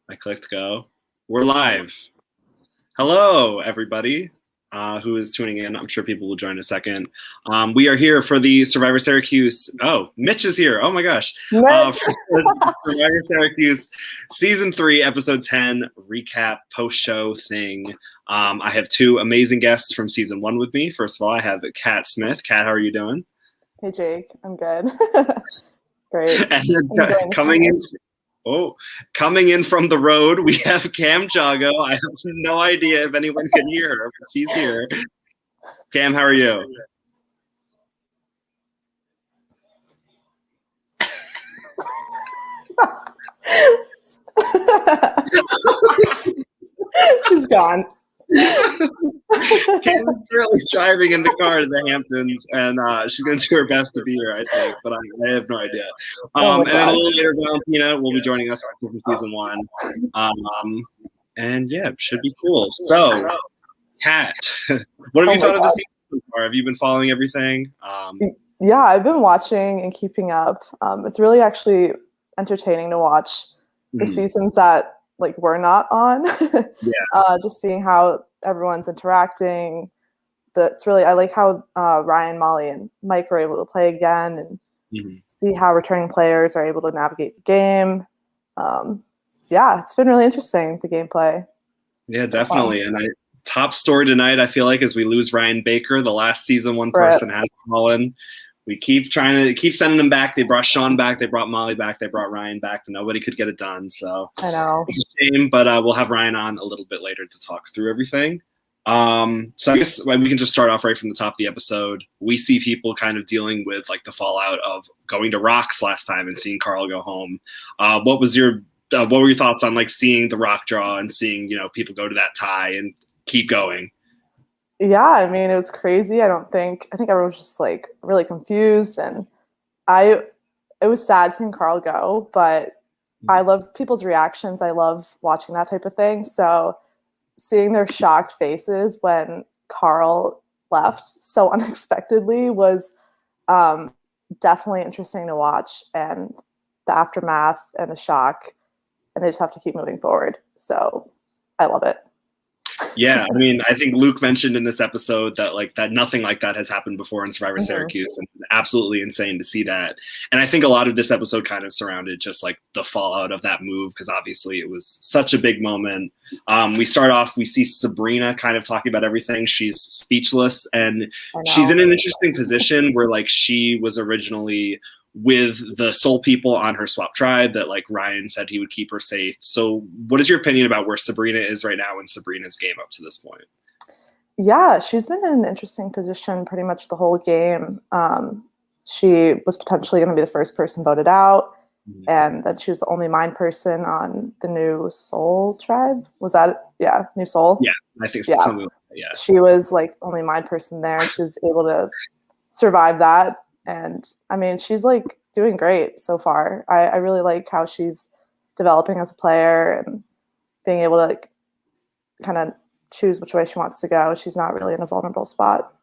I clicked go. We're live. Hello, everybody who is tuning in. I'm sure people will join in a second. We are here for the Syrvivor Syracuse. Oh, Mitch is here. Oh my gosh. Mitch. Syrvivor Syracuse Season 3, Episode 10 recap post-show thing. I have two amazing guests from Season 1 with me. First of all, I have Kat Smith. Kat, how are you doing? Hey, Jake. I'm good. Great. And then coming in from the road, we have Cam Chawgo. I have no idea if anyone can hear her, but she's here. Cam, how are you? She's gone. Cam is currently driving in the car to the Hamptons, and she's going to do her best to be here, I think, but I have no idea. And then a little later, Valentina will be joining us from Season 1. And yeah, it should be cool. So, Kat, what have you thought of the season so far? Have you been following everything? Yeah, I've been watching and keeping up. It's really actually entertaining to watch the seasons that we're not on. Just seeing how everyone's interacting. I like how Ryan, Molly, and Mike are able to play again, and see how returning players are able to navigate the game. It's been really interesting, the gameplay. Yeah, definitely. And top story tonight, I feel like, is we lose Ryan Baker. The last season, one person has fallen. We keep sending them back. They brought Sean back. They brought Molly back. They brought Ryan back. But nobody could get it done. So I know it's a shame, but we'll have Ryan on a little bit later to talk through everything. So I guess we can just start off right from the top of the episode. We see people kind of dealing with the fallout of going to Rocks last time and seeing Carl go home. What were your thoughts on seeing the Rock draw and seeing people go to that tie and keep going? Yeah, I mean, it was crazy. I think everyone was just really confused, and it was sad seeing Carl go, but I love people's reactions. I love watching that type of thing. So seeing their shocked faces when Carl left so unexpectedly was definitely interesting to watch, and the aftermath and the shock, and they just have to keep moving forward. So I love it. Yeah, I mean, I think Luke mentioned in this episode that nothing like that has happened before in Survivor Syracuse, and it's absolutely insane to see that. And I think a lot of this episode kind of surrounded just the fallout of that move, because obviously it was such a big moment. We start off, we see Sabrina kind of talking about everything. She's speechless, and she's in an interesting position where she was originally with the soul people on her swap tribe that Ryan said he would keep her safe. So what is your opinion about where Sabrina is right now in Sabrina's game up to this point? Yeah, she's been in an interesting position pretty much the whole game. She was potentially going to be the first person voted out, and then she was the only mind person on the new soul tribe. Was that new soul? Yeah, I think so. Something like that, yeah. She was the only mind person there. She was able to survive that. And I mean, she's doing great so far. I really like how she's developing as a player and being able to kind of choose which way she wants to go. She's not really in a vulnerable spot.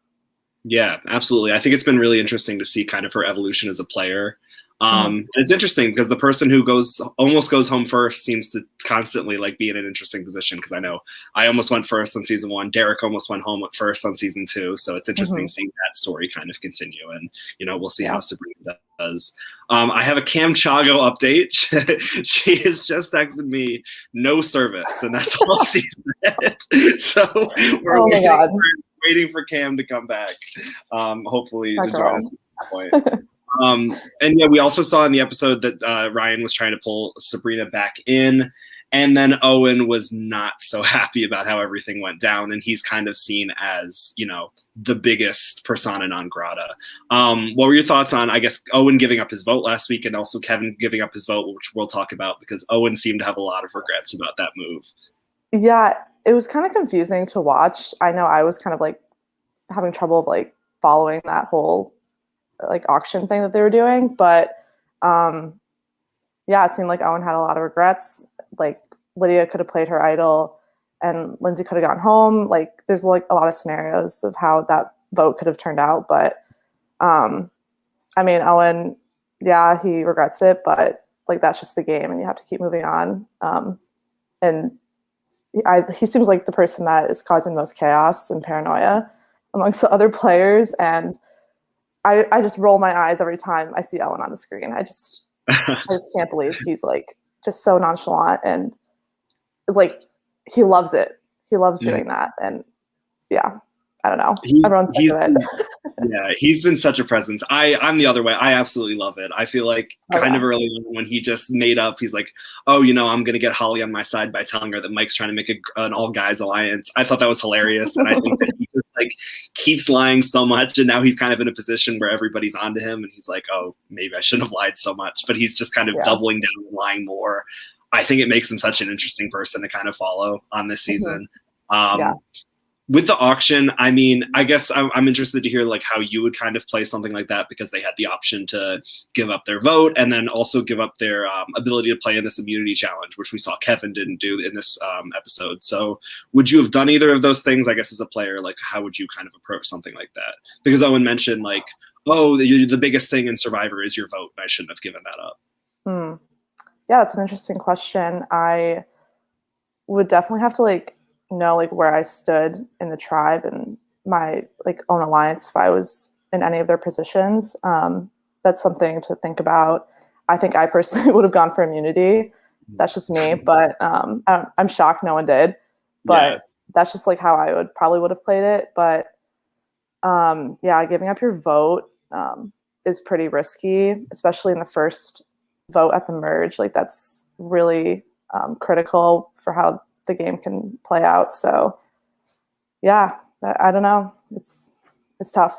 Yeah, absolutely. I think it's been really interesting to see kind of her evolution as a player. It's interesting because the person who almost goes home first seems to constantly be in an interesting position, because I know I almost went first on season 1. Derek almost went home at first on season 2. So it's interesting seeing that story kind of continue, and we'll see how Sabrina does. I have a Cam Chawgo update. She has just texted me no service, and that's all she said. So we're waiting for Cam to come back. Hopefully to join us at that point. And yeah, we also saw in the episode that Ryan was trying to pull Sabrina back in, and then Owen was not so happy about how everything went down, and he's kind of seen as the biggest persona non grata. What were your thoughts on, I guess, Owen giving up his vote last week, and also Kevin giving up his vote, which we'll talk about, because Owen seemed to have a lot of regrets about that move? Yeah, it was kind of confusing to watch. I know I was kind of having trouble following that whole auction thing that they were doing, but it seemed like Owen had a lot of regrets. Lydia could have played her idol, and Lindsay could have gone home. There's a lot of scenarios of how that vote could have turned out, but I mean, Owen, he regrets it, but that's just the game, and you have to keep moving on. and he seems like the person that is causing the most chaos and paranoia amongst the other players. And I just roll my eyes every time I see Owen on the screen. I just can't believe he's like just so nonchalant, and like he loves it. He loves doing that. And yeah, I don't know. Everyone's sick of it. Yeah, he's been such a presence. I'm the other way. I absolutely love it. I feel like kind of early on when he just made up, he's like, oh, you know, I'm going to get Holly on my side by telling her that Mike's trying to make an all guys alliance. I thought that was hilarious. And I think that he just like keeps lying so much. And now he's kind of in a position where everybody's onto him. And he's like, oh, maybe I shouldn't have lied so much. But he's just kind of doubling down and lying more. I think it makes him such an interesting person to kind of follow on this season. With the auction, I mean, I guess I'm interested to hear like how you would kind of play something like that, because they had the option to give up their vote and then also give up their ability to play in this immunity challenge, which we saw Kevin didn't do in this episode. So would you have done either of those things? I guess as a player, like how would you kind of approach something like that? Because Owen mentioned like, oh, the biggest thing in Survivor is your vote. I shouldn't have given that up. Yeah, that's an interesting question. I would definitely have to like know like where I stood in the tribe and my like own alliance if I was in any of their positions. That's something to think about. I think I personally would have gone for immunity. That's just me, but I'm shocked no one did. But that's just like how I would have played it. But yeah, giving up your vote is pretty risky, especially in the first vote at the merge. Like that's really critical for how the game can play out. So yeah, I don't know. It's tough.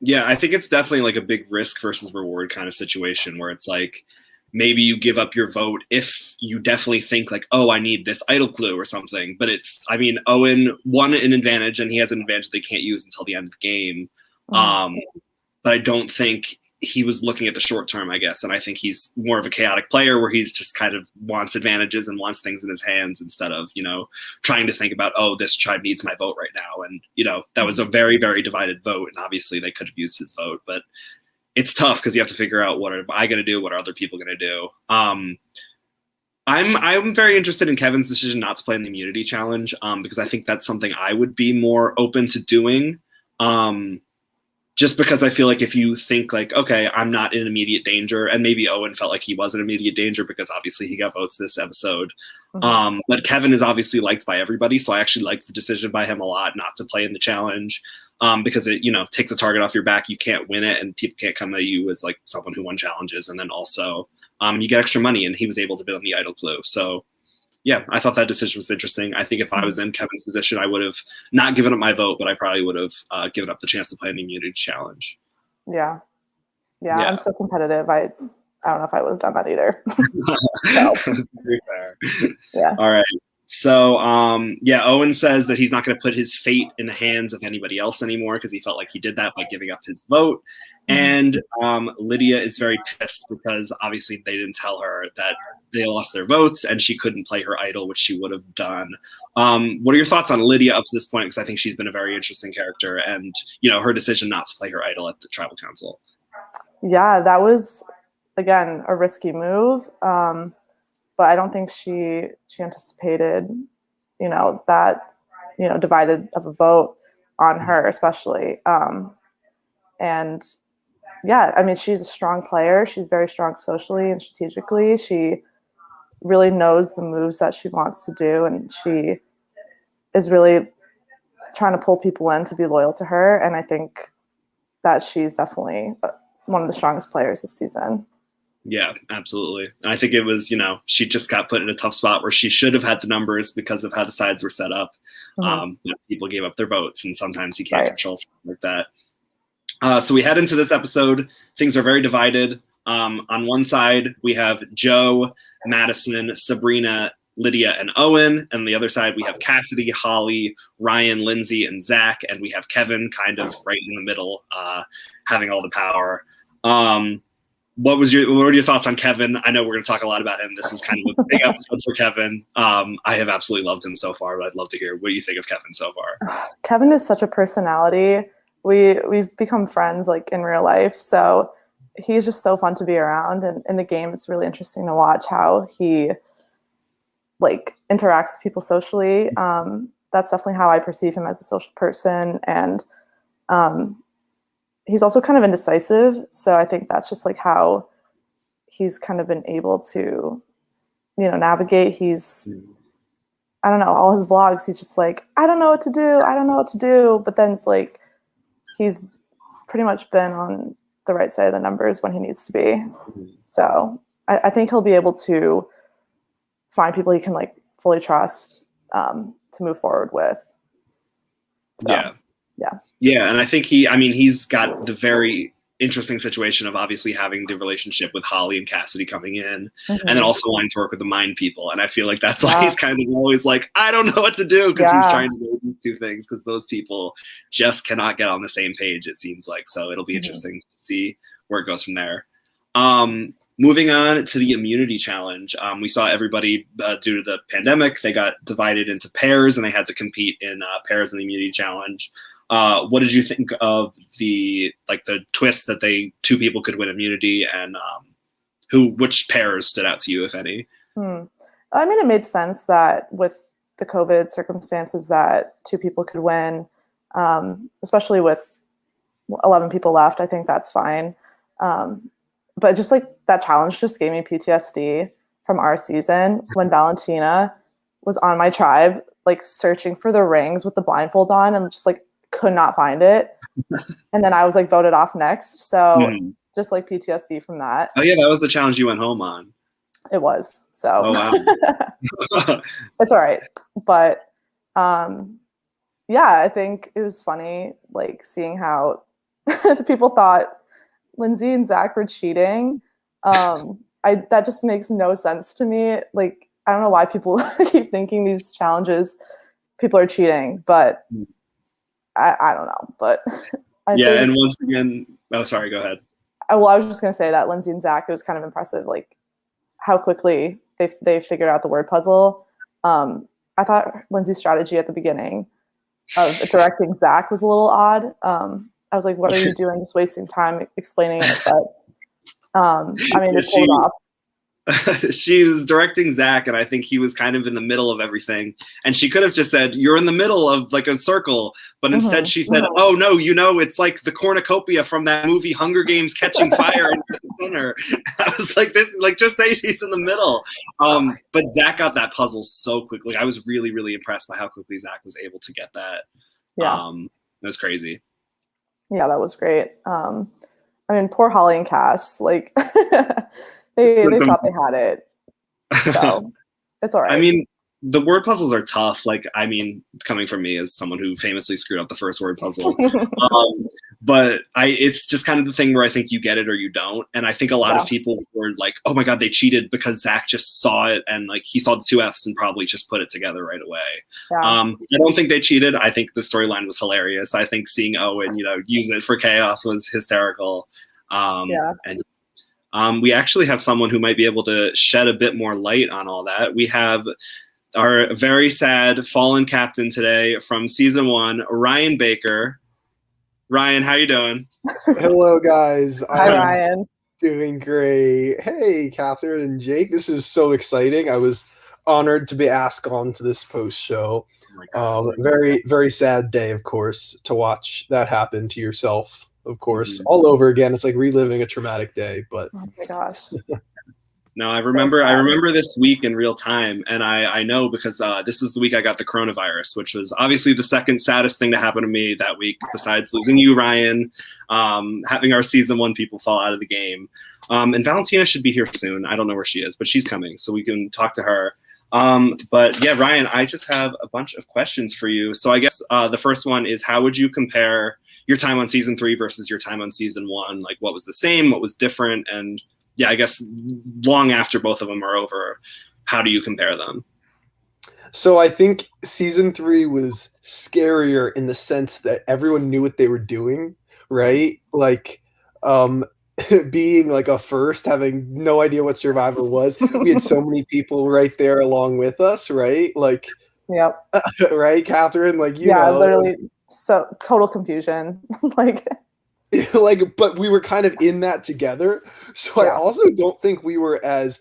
Yeah, I think it's definitely like a big risk versus reward kind of situation where it's like maybe you give up your vote if you definitely think like, oh, I need this idol clue or something. But I mean, Owen won an advantage and he has an advantage they can't use until the end of the game. But I don't think he was looking at the short term, I guess. And I think he's more of a chaotic player where he's just kind of wants advantages and wants things in his hands instead of, you know, trying to think about, oh, this tribe needs my vote right now. And, you know, that was a very, very divided vote. And obviously they could have used his vote. But it's tough because you have to figure out what am I going to do? What are other people going to do? I'm very interested in Kevin's decision not to play in the immunity challenge because I think that's something I would be more open to doing. Just because I feel like if you think like, okay, I'm not in immediate danger, and maybe Owen felt like he was in immediate danger because obviously he got votes this episode. But Kevin is obviously liked by everybody. So I actually like the decision by him a lot not to play in the challenge because it, you know, takes a target off your back. You can't win it and people can't come at you as like someone who won challenges. And then also you get extra money, and he was able to bid on the idol clue. So yeah, I thought that decision was interesting. I think if I was in Kevin's position, I would have not given up my vote, but I probably would have given up the chance to play in the immunity challenge. Yeah, I'm so competitive. I don't know if I would have done that either. Very fair. Yeah. All right. So, Owen says that he's not going to put his fate in the hands of anybody else anymore because he felt like he did that by giving up his vote. And Lydia is very pissed because obviously they didn't tell her that they lost their votes and she couldn't play her idol, which she would have done. What are your thoughts on Lydia up to this point? Because I think she's been a very interesting character, and you know, her decision not to play her idol at the tribal council. Yeah, that was again a risky move, but I don't think she anticipated, you know, that, you know, divided of a vote on her, especially. And yeah, I mean, she's a strong player. She's very strong socially and strategically. She really knows the moves that she wants to do, and she is really trying to pull people in to be loyal to her. And I think that she's definitely one of the strongest players this season. Yeah, absolutely. And I think it was, you know, she just got put in a tough spot where she should have had the numbers because of how the sides were set up. You know, people gave up their votes, and sometimes you can't control something like that. So we head into this episode. Things are very divided. On one side, we have Joe, Madison, Sabrina, Lydia, and Owen. And on the other side, we have Cassidy, Holly, Ryan, Lindsay, and Zach. And we have Kevin kind of right in the middle, having all the power. What were your thoughts on Kevin? I know we're going to talk a lot about him. This is kind of a big episode for Kevin. I have absolutely loved him so far, but I'd love to hear what you think of Kevin so far. Kevin is such a personality. We've become friends like in real life. So he's just so fun to be around. And in the game, it's really interesting to watch how he like interacts with people socially. That's definitely how I perceive him as a social person. And he's also kind of indecisive. So I think that's just like how he's kind of been able to, navigate. I don't know, all his vlogs, he's just like, I don't know what to do. I don't know what to do. But then it's like, he's pretty much been on the right side of the numbers when he needs to be. So I think he'll be able to find people he can like fully trust to move forward with. So, Yeah. And I think he's got the very interesting situation of obviously having the relationship with Holly and Cassidy coming in, and then also wanting to work with the Mind people. And I feel like that's why he's kind of always like, I don't know what to do, because he's trying to do these two things, because those people just cannot get on the same page, it seems like. So it'll be interesting to see where it goes from there. Moving on to the immunity challenge, we saw everybody, due to the pandemic, they got divided into pairs and they had to compete in pairs in the immunity challenge. What did you think of the twist that two people could win immunity, and which pairs stood out to you, if any? I mean, it made sense that with the COVID circumstances that two people could win, especially with 11 people left. I think that's fine. But just like that challenge just gave me PTSD from our season when Valentina was on my tribe, like searching for the rings with the blindfold on, and just like could not find it. And then I was like voted off next. So just like PTSD from that. Oh yeah, that was the challenge you went home on. It was. So wow. It's all right. But I think it was funny, like seeing how the people thought Lindsay and Zach were cheating. That just makes no sense to me. Like, I don't know why people keep thinking these challenges, people are cheating, but I don't know. But and once again, sorry, go ahead. I was just gonna say that Lindsay and Zach, it was kind of impressive, like how quickly they figured out the word puzzle. I thought Lindsay's strategy at the beginning of directing Zach was a little odd. I was like, what are you doing? Just wasting time explaining it. But they pulled it off. She was directing Zach, and I think he was kind of in the middle of everything. And she could have just said, you're in the middle of like a circle. But instead she said, oh, no, it's like the cornucopia from that movie Hunger Games Catching Fire in the center. I was like, just say she's in the middle. But Zach got that puzzle so quickly. I was really, really impressed by how quickly Zach was able to get that. Yeah. It was crazy. Yeah, that was great. I mean, poor Holly and Cass, like they thought they had it. So it's all right. I mean, the word puzzles are tough. Like, I mean, coming from me as someone who famously screwed up the first word puzzle. But it's just kind of the thing where I think you get it or you don't. And I think a lot of people were like, oh my God, they cheated because Zach just saw it and like he saw the two F's and probably just put it together right away. Yeah. I don't think they cheated. I think the storyline was hilarious. I think seeing Owen, use it for chaos was hysterical. And we actually have someone who might be able to shed a bit more light on all that. We have our very sad fallen captain today from season 1, Ryan Baker. Ryan, how you doing? Hello, guys. Hi, Ryan. Doing great. Hey, Catherine and Jake. This is so exciting. I was honored to be asked on to this post show. Very, very sad day, of course, to watch that happen to yourself. Of course, all over again. It's like reliving a traumatic day. But oh my gosh. No, I remember this week in real time, and I know because this is the week I got the coronavirus, which was obviously the second saddest thing to happen to me that week, besides losing you, Ryan, having our season 1 people fall out of the game. And Valentina should be here soon. I don't know where she is, but she's coming, so we can talk to her. But yeah, Ryan, I just have a bunch of questions for you. So I guess the first one is, how would you compare your time on season 3 versus your time on season 1? Like, what was the same? What was different? And yeah, I guess long after both of them are over, how do you compare them? So I think season 3 was scarier in the sense that everyone knew what they were doing, right? Like, being like a first, having no idea what Survivor was. We had so many people right there along with us, right? Like, yep. Right, Catherine? Like, literally, so total confusion. like, but we were kind of in that together. So I also don't think we were as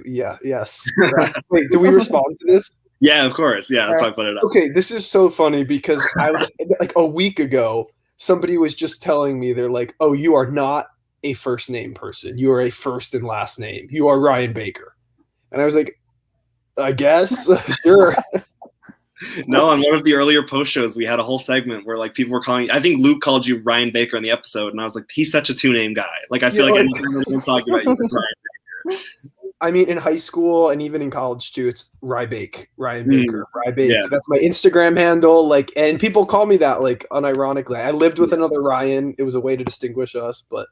Yeah, yes. Right. Wait, do we respond to this? Yeah, of course. Yeah, that's why I put it up. Okay, this is so funny because I was like a week ago, somebody was just telling me they're like, "Oh, you are not a first name person. You are a first and last name. You are Ryan Baker." And I was like, "I guess, sure." No, on one of the earlier post shows, we had a whole segment where like people were calling. I think Luke called you Ryan Baker in the episode, and I was like, he's such a 2-name guy. Like I feel like anytime anyone's talking about you, it's Ryan Baker. I mean, in high school and even in college too, it's Ryan Baker. Yeah. That's my Instagram handle. Like, and people call me that, like, unironically. I lived with another Ryan. It was a way to distinguish us, but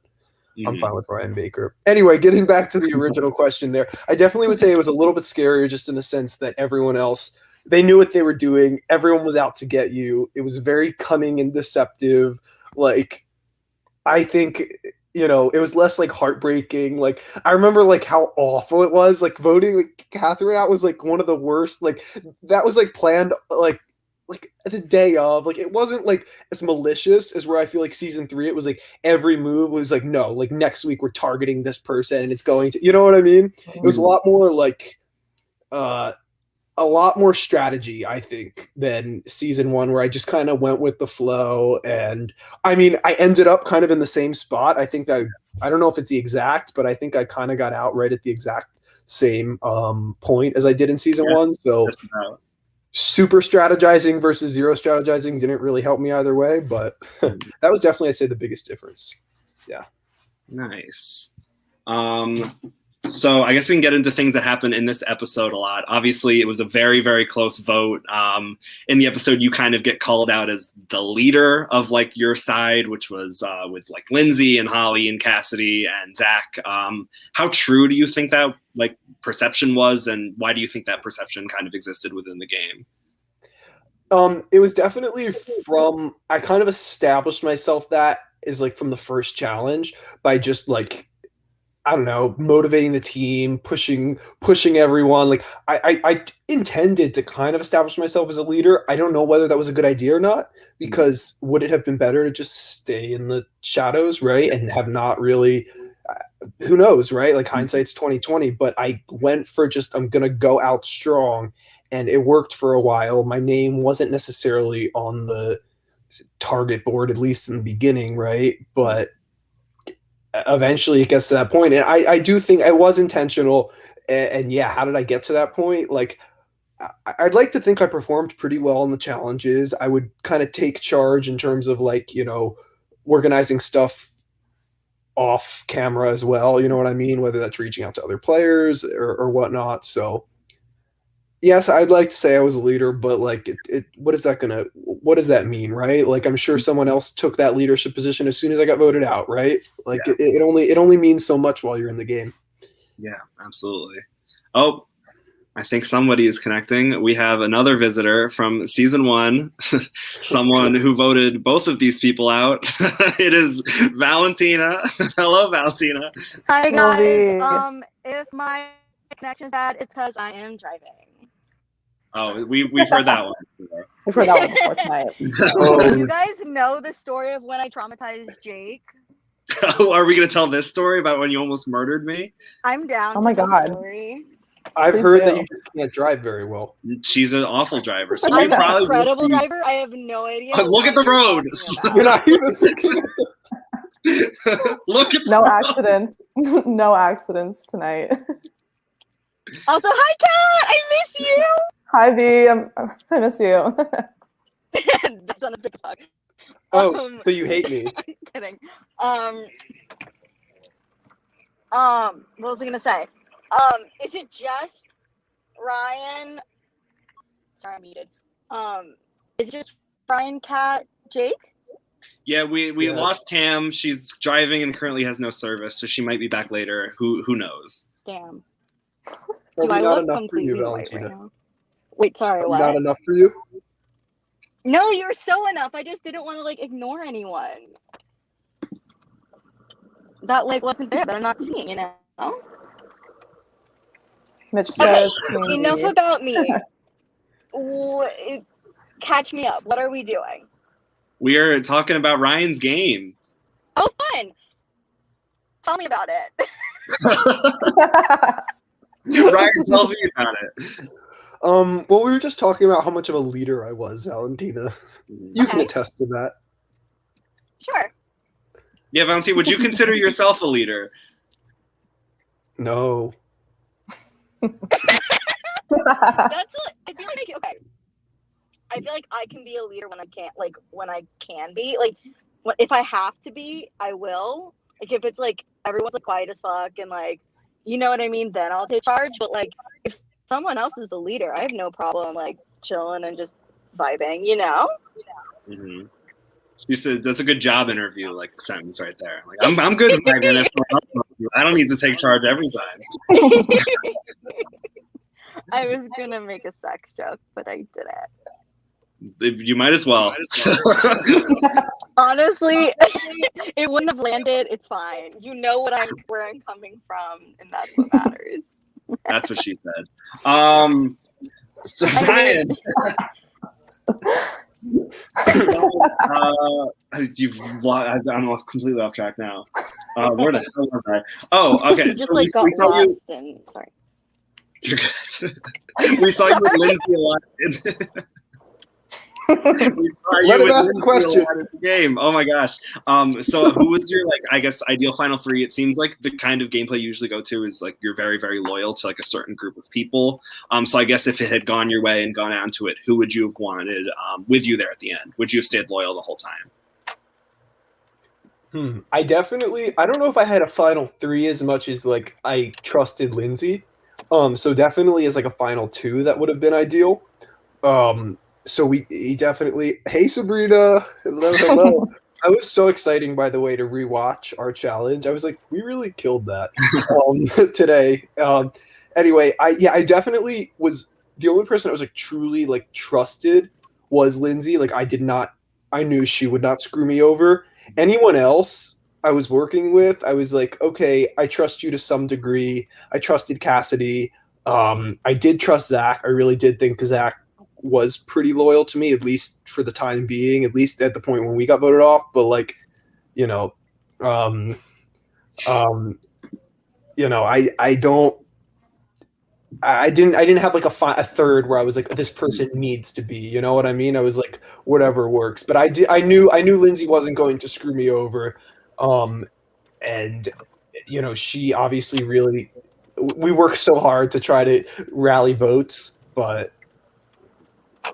I'm fine with Ryan Baker. Anyway, getting back to the original question there, I definitely would say it was a little bit scarier just in the sense that everyone else, they knew what they were doing. Everyone was out to get you. It was very cunning and deceptive. Like, I think, you know, it was less like heartbreaking. Like, I remember like how awful it was. Like voting like Katherine out was like one of the worst. Like that was like planned like the day of. Like it wasn't like as malicious as where I feel like season 3. It was like every move was like, no, like next week we're targeting this person and it's going to, you know what I mean? It was a lot more like a lot more strategy, I think, than season 1, where I just kind of went with the flow. And I mean, I ended up kind of in the same spot. I think I don't know if it's the exact, but I think I kind of got out right at the exact same point as I did in season 1. So super strategizing versus zero strategizing didn't really help me either way, but that was definitely, I'd say, the biggest difference. Yeah. Nice. So I guess we can get into things that happened in this episode a lot. Obviously, it was a very, very close vote. In the episode, you kind of get called out as the leader of like your side, which was with like Lindsay and Holly and Cassidy and Zach. How true do you think that like perception was, and why do you think that perception kind of existed within the game? It was definitely from, I kind of established myself that is like from the first challenge by just like, I don't know, motivating the team, pushing everyone. Like I intended to kind of establish myself as a leader. I don't know whether that was a good idea or not, because would it have been better to just stay in the shadows, right? And have not really, who knows, right? Like hindsight's 2020, but I went for just, I'm going to go out strong, and it worked for a while. My name wasn't necessarily on the target board, at least in the beginning, right? But eventually it gets to that point, and I do think I was intentional. And yeah, how did I get to that point? Like, I'd like to think I performed pretty well in the challenges. I would kind of take charge in terms of like, you know, organizing stuff off camera as well. You know what I mean? Whether that's reaching out to other players or whatnot. So yes, I'd like to say I was a leader, but like, what does that mean, right? Like, I'm sure someone else took that leadership position as soon as I got voted out, right? Like, yeah. it only means so much while you're in the game. Yeah, absolutely. Oh, I think somebody is connecting. We have another visitor from season 1, someone who voted both of these people out. It is Valentina. Hello, Valentina. Hi, guys. If my connection's bad, it's because I am driving. Oh, we've heard that one before. We've heard that one before tonight. Do you guys know the story of when I traumatized Jake? Are we going to tell this story about when you almost murdered me? I'm down. Oh my God. Story. I've heard that you just can't drive very well. She's an awful driver. So I'm an incredible driver. I have no idea. Look at the road. You're not even thinking. Look at no accidents. No accidents tonight. Also, hi, Kat. I miss you. Hi, V. I miss you. That's on a big talk. Oh, so you hate me? I'm kidding. What was I gonna say? Is it just Ryan? Sorry, I'm muted. Is it just Ryan, Kat, Jake? Yeah, we lost Cam. She's driving and currently has no service, so she might be back later. Who knows? Damn. Probably Do I not look enough for you, completely white Valentina. right now? Wait, sorry, what? Not enough for you? No, you're so enough. I just didn't want to like ignore anyone. That like wasn't there, but I'm not seeing, you know? Mitch says, okay, enough about me. Catch me up. What are we doing? We are talking about Ryan's game. Oh, fun. Tell me about it. Tell me about it. Well, we were just talking about how much of a leader I was, Valentina. You can Okay. attest to that. Sure. Yeah, Valentina, would you consider yourself a leader? No. I feel like okay. I feel like I can be a leader when I can't, like when I can be. Like if I have to be, I will. Like if it's like everyone's like quiet as fuck and like you know what I mean, then I'll take charge. But like if someone else is the leader, I have no problem like chilling and just vibing, you know? Mm-hmm. She said that's a good job interview, like sentence right there. Like I'm good vibing. I don't need to take charge every time. I was gonna make a sex joke, but I didn't. You might as well. Honestly, it wouldn't have landed. It's fine. You know where I'm coming from, and that's what matters. That's what she said. So Ryan, I'm completely off track now. Where the hell was I? Oh, okay. You just like got lost and sorry. You're good. We saw you with Lindsay a lot. Let him ask the question. Game. Oh my gosh. So who was your I guess ideal final three? It seems like the kind of gameplay you usually go to is like you're very, very loyal to like a certain group of people. So I guess if it had gone your way and gone on to it, who would you have wanted with you there at the end? Would you have stayed loyal the whole time? I don't know if I had a final three as much as like I trusted Lindsay. So definitely as like a final two, that would have been ideal. So he definitely. Hey Sabrina, hello. I was so exciting, by the way, to rewatch our challenge. I was like, we really killed that today. Anyway, I definitely was the only person I was like truly like trusted was Lindsay. Like I knew she would not screw me over. Anyone else I was working with, I was like, okay, I trust you to some degree. I trusted Cassidy. I did trust Zach. I really did think Zach was pretty loyal to me, at least for the time being, at least at the point when we got voted off. But like, I didn't have like a third where I was like, this person needs to be, you know what I mean? I was like, whatever works. But I knew Lindsay wasn't going to screw me over. And she obviously we worked so hard to try to rally votes, but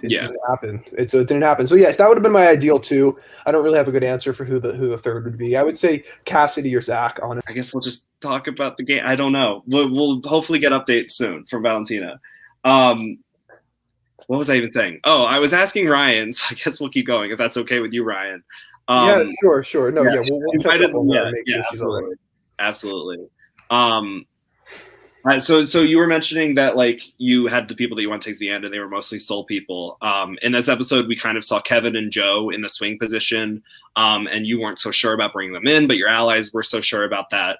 it didn't happen. It didn't happen. So yes, that would have been my ideal too. I don't really have a good answer for who the third would be. I would say Cassidy or Zach on it. I guess we'll just talk about the game. I don't know. We'll hopefully get updates soon from Valentina. What was I even saying? Oh, I was asking Ryan, so I guess we'll keep going if that's okay with you, Ryan. Yeah, sure. No, yeah, we'll check up on her and make sure she's all right. Absolutely. So you were mentioning that like you had the people that you want to take to the end, and they were mostly soul people. In this episode, we kind of saw Kevin and Joe in the swing position, and you weren't so sure about bringing them in, but your allies were so sure about that.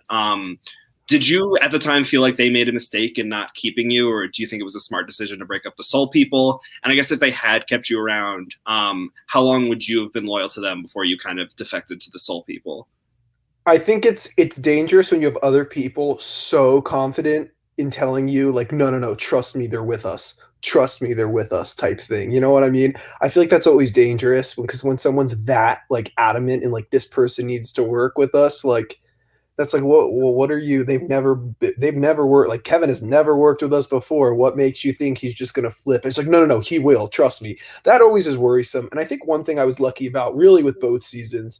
Did you at the time feel like they made a mistake in not keeping you, or do you think it was a smart decision to break up the soul people? And I guess if they had kept you around, how long would you have been loyal to them before you kind of defected to the soul people? I think it's dangerous when you have other people so confident in telling you like, no, trust me, they're with us. Trust me, they're with us type thing. You know what I mean? I feel like that's always dangerous because when someone's that like adamant and like this person needs to work with us, like that's like, what are you? They've never worked. Like Kevin has never worked with us before. What makes you think he's just going to flip? And it's like, no, he will. Trust me. That always is worrisome. And I think one thing I was lucky about really with both seasons,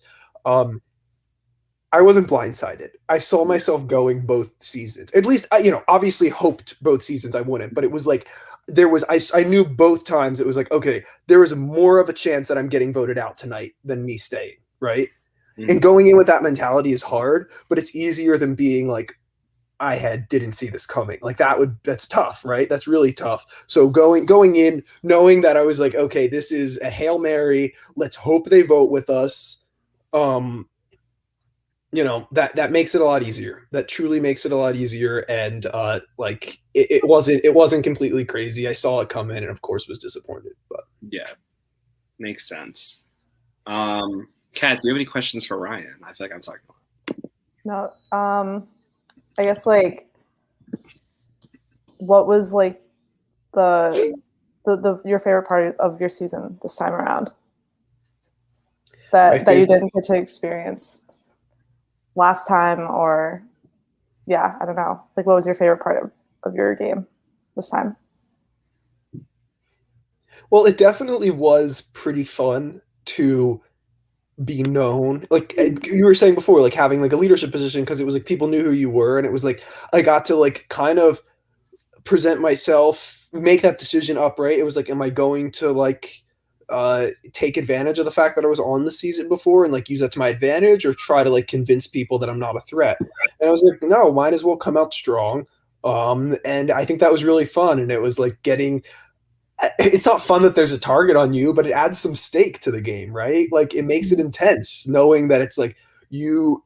I wasn't blindsided. I saw myself going both seasons. At least, obviously hoped both seasons I wouldn't, but it was like I knew both times it was like, okay, there is more of a chance that I'm getting voted out tonight than me staying, right? Mm-hmm. And going in with that mentality is hard, but it's easier than being like, didn't see this coming. Like that's tough, right? That's really tough. So going in, knowing that I was like, okay, this is a Hail Mary. Let's hope they vote with us. That makes it a lot easier. That truly makes it a lot easier. And it wasn't completely crazy. I saw it come in and of course was disappointed, but yeah, makes sense. Kat, do you have any questions for Ryan? I feel like I'm talking about. No, I guess like what was like the your favorite part of your season this time around that you didn't get to experience last time? Or yeah, I don't know, like what was your favorite part of your game this time? Well, it definitely was pretty fun to be known, like you were saying before, like having like a leadership position, because it was like people knew who you were, and it was like I got to like kind of present myself, make that decision upright. It was like, am I going to like take advantage of the fact that I was on the season before and like use that to my advantage, or try to like convince people that I'm not a threat? And I was like, no, might as well come out strong. And I think that was really fun, and it was like it's not fun that there's a target on you, but it adds some stake to the game, right? Like it makes it intense knowing that it's like you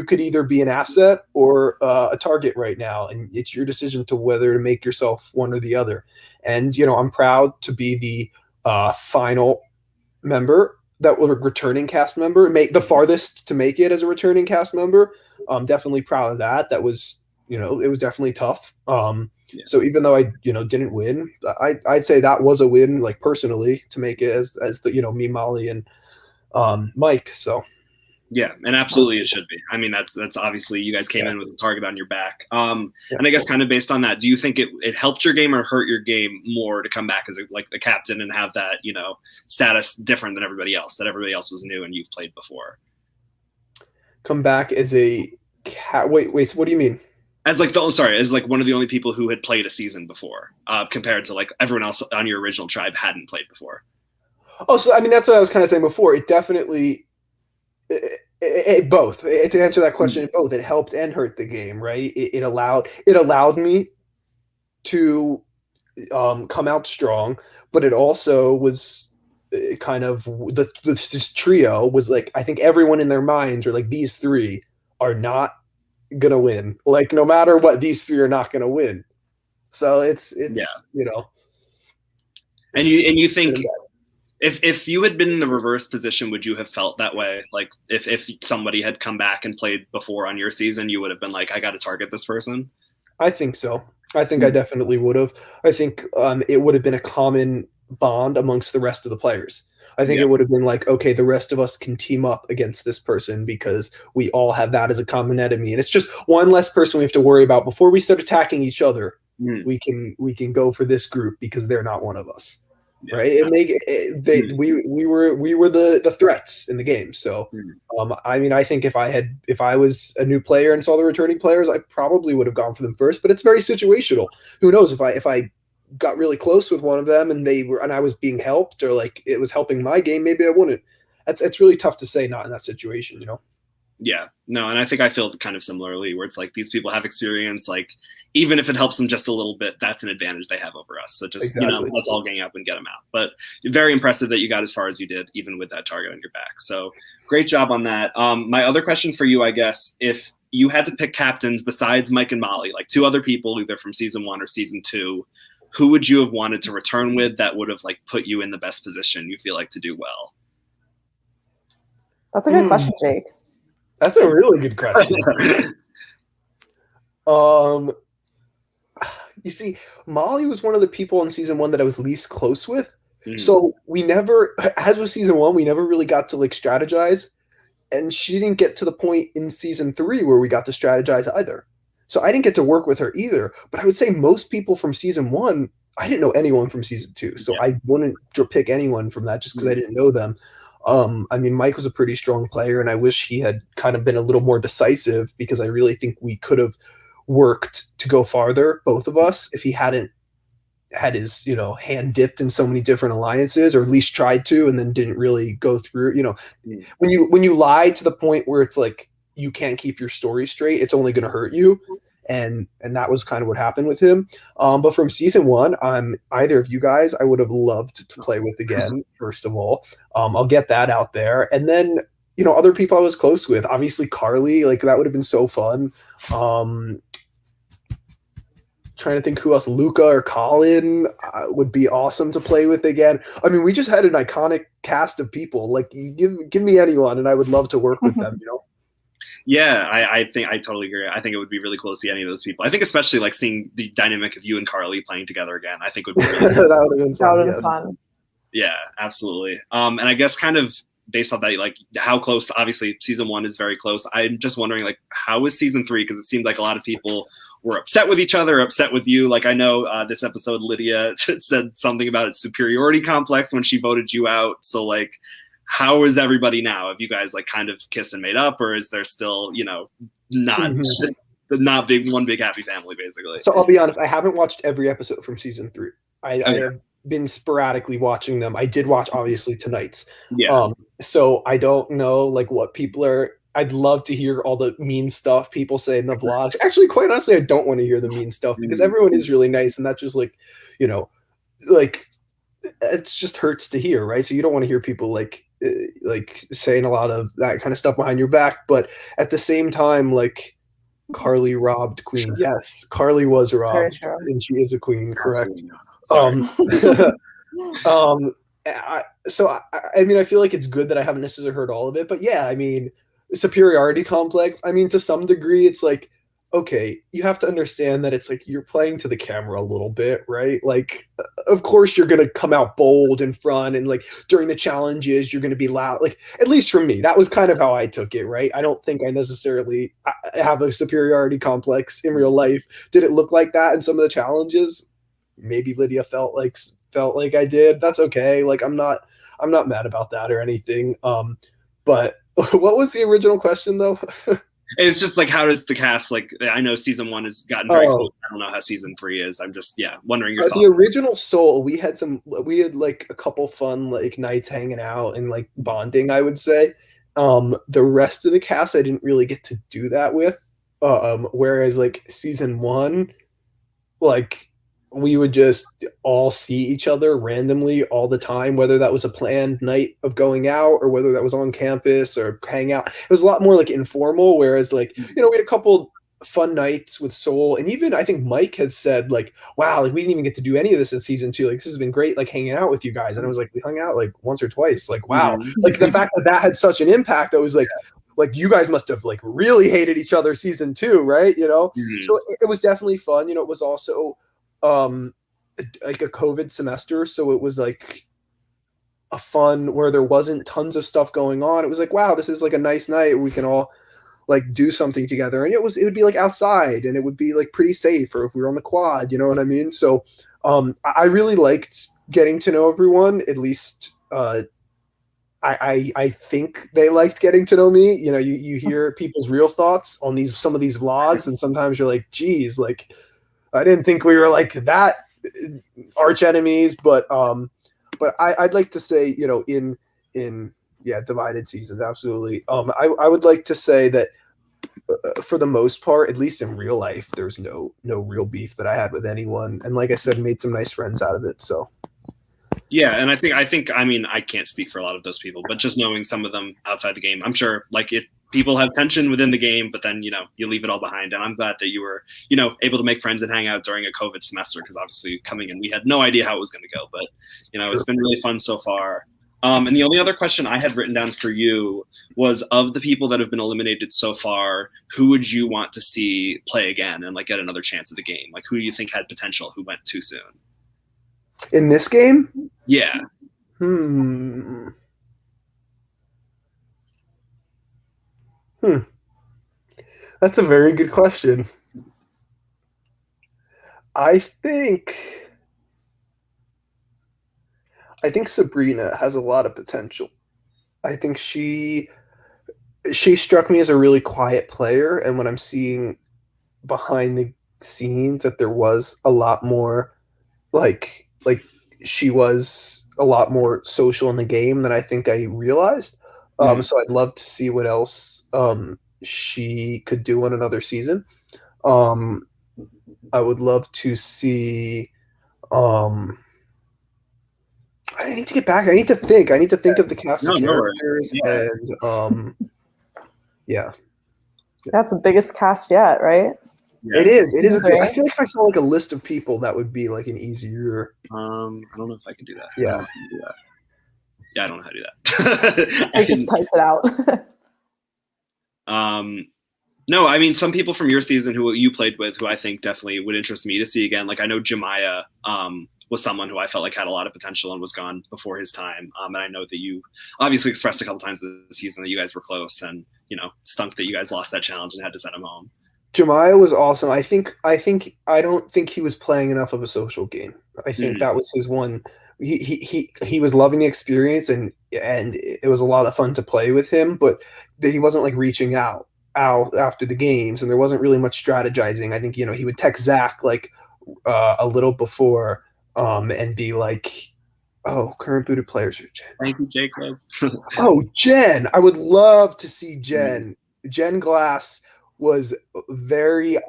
could either be an asset or a target right now, and it's your decision to whether to make yourself one or the other. And I'm proud to be the final member that was a returning cast member, make the farthest to make it as a returning cast member. I'm definitely proud of that. That was it was definitely tough. Yeah. So even though I, didn't win, I'd say that was a win, like personally, to make it as the, me, Molly, and Mike. So yeah, and absolutely it should be. I mean, that's obviously you guys came in with a target on your back. And I guess kind of based on that, do you think it helped your game or hurt your game more to come back as a captain and have that, status different than everybody else, that everybody else was new and you've played before? Come back as a wait, so what do you mean? As like one of the only people who had played a season before, compared to like everyone else on your original tribe hadn't played before. Oh, so I mean that's what I was kind of saying before. It definitely both. To answer that question, both. It helped and hurt the game, right? It allowed me to come out strong, but it also was kind of this trio was like, I think everyone in their minds were like, these three are not gonna win. Like no matter what, these three are not gonna win. So it's yeah. And you think if you had been in the reverse position, would you have felt that way? Like if somebody had come back and played before on your season, you would have been like, I got to target this person? I think so. I think I definitely would have. I think it would have been a common bond amongst the rest of the players. I think it would have been like, okay, the rest of us can team up against this person because we all have that as a common enemy. And it's just one less person we have to worry about before we start attacking each other. We can go for this group because they're not one of us. Yeah. Right. And we were the threats in the game. So I mean, I think if I was a new player and saw the returning players, I probably would have gone for them first, but it's very situational. Who knows if I got really close with one of them and I was being helped, or like it was helping my game, maybe I wouldn't. It's really tough to say not in that situation, Yeah, no, and I think I feel kind of similarly, where it's like these people have experience, like even if it helps them just a little bit, that's an advantage they have over us. So just exactly. Let's all gang up and get them out. But very impressive that you got as far as you did, even with that target on your back. So great job on that. My other question for you, I guess, if you had to pick captains besides Mike and Molly, like two other people, either from season 1 or season 2, who would you have wanted to return with that would have like put you in the best position you feel like to do well? That's a good question, Jake. That's a really good question. You see, Molly was one of the people in season 1 that I was least close with. So we never, as with season 1, we never really got to like strategize. And she didn't get to the point in season 3 where we got to strategize either. So I didn't get to work with her either. But I would say most people from season 1, I didn't know anyone from season 2. So I wouldn't pick anyone from that just because I didn't know them. I mean, Mike was a pretty strong player, and I wish he had kind of been a little more decisive, because I really think we could have worked to go farther, both of us, if he hadn't had his, hand dipped in so many different alliances, or at least tried to, and then didn't really go through. When you lie to the point where it's like you can't keep your story straight, it's only going to hurt you. And that was kind of what happened with him. But from season 1, either of you guys, I would have loved to play with again, first of all. I'll get that out there. And then, other people I was close with, obviously Carly, like that would have been so fun. Trying to think who else, Luca or Colin would be awesome to play with again. I mean, we just had an iconic cast of people. Like give me anyone and I would love to work with them, Yeah, I think I totally agree. I think it would be really cool to see any of those people. I think especially like seeing the dynamic of you and Carly playing together again. I think would be really cool. That would have been That fun. would have Yes. been fun. Yeah, absolutely. And I guess kind of based on that, like how close, obviously season 1 is very close. I'm just wondering like, how is season 3? Because it seemed like a lot of people were upset with each other, upset with you. Like I know this episode, Lydia said something about its superiority complex when she voted you out. So like, how is everybody now? Have you guys like kind of kissed and made up, or is there still, not not big one big happy family basically? So I'll be honest, I haven't watched every episode from season 3. I Okay. have been sporadically watching them. I did watch obviously tonight's. Yeah. So I don't know like what people are. I'd love to hear all the mean stuff people say in the vlogs. Actually, quite honestly, I don't want to hear the mean stuff because everyone is really nice, and that just like, like it just hurts to hear, right? So you don't want to hear people like saying a lot of that kind of stuff behind your back, but at the same time, like Carly robbed Queen. Yes, Carly was robbed, and she is a queen, correct? I mean, I feel like it's good that I haven't necessarily heard all of it, but yeah, I mean, superiority complex. I mean, to some degree, it's like, okay, you have to understand that it's like you're playing to the camera a little bit, right? Like, of course, you're going to come out bold in front, and like during the challenges, you're going to be loud. Like, at least for me, that was kind of how I took it, right? I don't think I necessarily have a superiority complex in real life. Did it look like that in some of the challenges? Maybe Lydia felt like I did. That's okay. Like, I'm not mad about that or anything. But what was the original question though? It's just like, how does the cast, like, I know season 1 has gotten very close. I don't know how season 3 is. I'm just, wondering your thoughts. The original Soul, we had like a couple fun like nights hanging out and like bonding, I would say. The rest of the cast, I didn't really get to do that with. Whereas like season 1, like we would just all see each other randomly all the time, whether that was a planned night of going out or whether that was on campus or hang out. It was a lot more like informal, whereas like, we had a couple fun nights with Soul, and even I think Mike had said like, wow, like we didn't even get to do any of this in season 2. Like, this has been great, like hanging out with you guys. And I was like, we hung out like once or twice. Like, wow. Like the fact that had such an impact, I was like, like you guys must have like really hated each other season 2, right? So it was definitely fun. It was also like a COVID semester, so it was like a fun where there wasn't tons of stuff going on. It was like, wow, this is like a nice night where we can all like do something together, and it would be like outside, and it would be like pretty safe, or if we were on the quad, you know what I mean? So I really liked getting to know everyone. At least I think they liked getting to know me. You hear people's real thoughts on some of these vlogs, and sometimes you're like, geez, like I didn't think we were like that arch enemies, but I'd like to say, in divided seasons, absolutely. I would like to say that for the most part, at least in real life, there's no real beef that I had with anyone, and like I said, made some nice friends out of it. So. Yeah, and I think I mean, I can't speak for a lot of those people, but just knowing some of them outside the game, I'm sure like people have tension within the game, but then, you leave it all behind. And I'm glad that you were, able to make friends and hang out during a COVID semester, because obviously coming in, we had no idea how it was going to go, but, Sure. It's been really fun so far. And the only other question I had written down for you was, of the people that have been eliminated so far, who would you want to see play again and like get another chance at the game? Like, who do you think had potential, who went too soon? In this game? Yeah. That's a very good question. I think Sabrina has a lot of potential. I think she struck me as a really quiet player, and when I'm seeing behind the scenes that there was a lot more like she was a lot more social in the game than I think I realized. So I'd love to see what else she could do in another season. I would love to see. I need to get back. I need to think. I need to think of the cast of characters, and yeah. That's the biggest cast yet, right? Yeah. It is. It is a big. I feel like if I saw like a list of people, that would be like an easier. I don't know if I can do that. Yeah. I don't know how to do that. I just types it out. No, I mean, some people from your season who you played with, who I think definitely would interest me to see again. Like I know Jemiah was someone who I felt like had a lot of potential and was gone before his time. And I know that you obviously expressed a couple times this season that you guys were close, and stunk that you guys lost that challenge and had to send him home. Jemiah was awesome. I don't think he was playing enough of a social game. I think that was his one. He was loving the experience, and it was a lot of fun to play with him, but he wasn't like reaching out after the games, and there wasn't really much strategizing. I think he would text Zach like a little before and be like, "Oh, current booted players are Jen." Thank you, Jacob. Oh, Jen! I would love to see Jen. Jen Glass was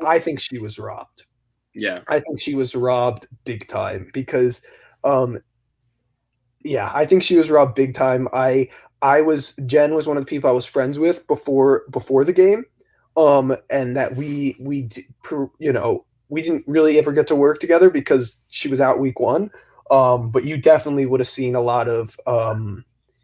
I think she was robbed. Yeah, I think she was robbed big time because, I think she was robbed big time. Jen was one of the people I was friends with before the game, and that we didn't really ever get to work together because she was out week 1. But you definitely would have seen a lot of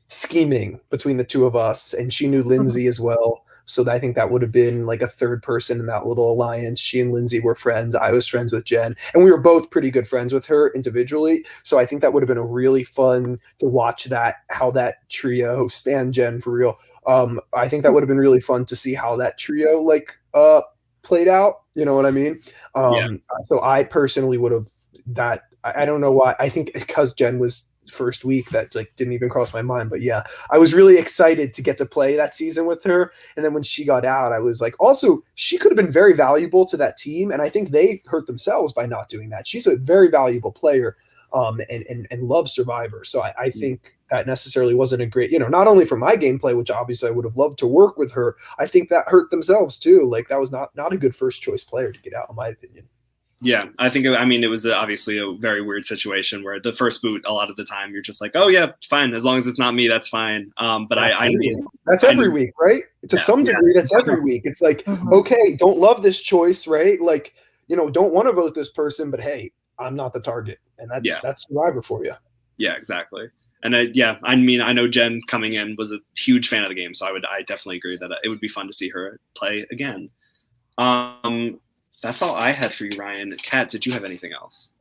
scheming between the two of us, and she knew Lindsay as well. So I think that would have been like a third person in that little alliance. She and Lindsay were friends. I was friends with Jen, and we were both pretty good friends with her individually. So I think that would have been a really fun to watch how that trio, Stan, Jen, for real. I think that would have been really fun to see how that trio played out. You know what I mean? So I personally would have I don't know why. I think because Jen was first week that didn't even cross my mind, but yeah, I was really excited to get to play that season with her. And then when she got out, I was like, also she could have been very valuable to that team, and I think they hurt themselves by not doing that. She's a very valuable player and loves Survivor, so I think that necessarily wasn't a great, not only for my gameplay, which obviously I would have loved to work with her, I think that hurt themselves too. Like that was not a good first choice player to get out, in my opinion. Yeah, it was obviously a very weird situation where the first boot, a lot of the time, you're just like, oh yeah, fine, as long as it's not me, that's fine. But I mean, that's every week, right? To some degree, that's every week. It's like, okay, don't love this choice, right? Like, don't want to vote this person, but hey, I'm not the target, and that's Survivor for you. Yeah, exactly. And I know Jen coming in was a huge fan of the game, so I definitely agree that it would be fun to see her play again. That's all I had for you, Ryan. Kat, did you have anything else?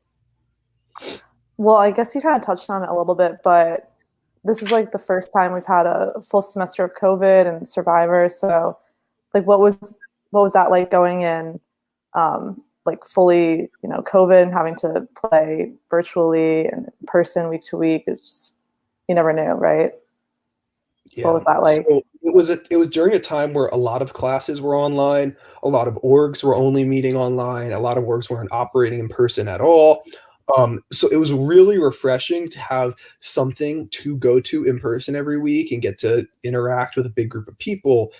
Well, I guess you kind of touched on it a little bit, but this is like the first time we've had a full semester of COVID and Survivor. So, like, what was that like going in, like fully, COVID and having to play virtually and in person week to week? It's just, you never knew, right? Yeah. What was that like? So it was during a time where a lot of classes were online, a lot of orgs were only meeting online, a lot of orgs weren't operating in person at all. So it was really refreshing to have something to go to in person every week and get to interact with a big group of people.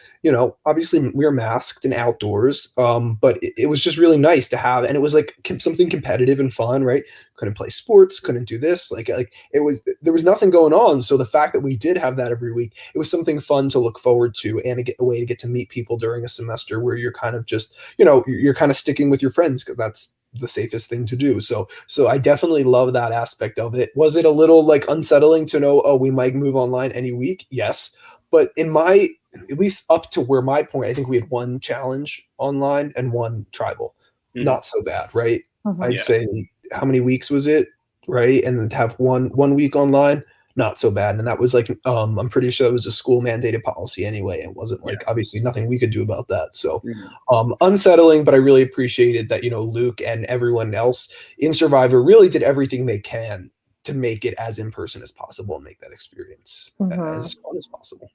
Obviously we were masked and outdoors, but it was just really nice to have, and it was like something competitive and fun, right? Couldn't play sports, couldn't do this, there was nothing going on. So the fact that we did have that every week, it was something fun to look forward to, and a way to get to meet people during a semester where you're kind of just, you're kind of sticking with your friends because that's the safest thing to do. So I definitely love that aspect of it. Was it a little unsettling to know, we might move online any week? Yes. But at least up to where my point, I think we had one challenge online and one tribal. Not so bad, right? I'd say, how many weeks was it? Right. And then to have one week online, not so bad. And that was I'm pretty sure it was a school mandated policy anyway. It wasn't obviously nothing we could do about that. So unsettling, but I really appreciated that, Luke and everyone else in Survivor really did everything they can to make it as in person as possible and make that experience as fun as possible.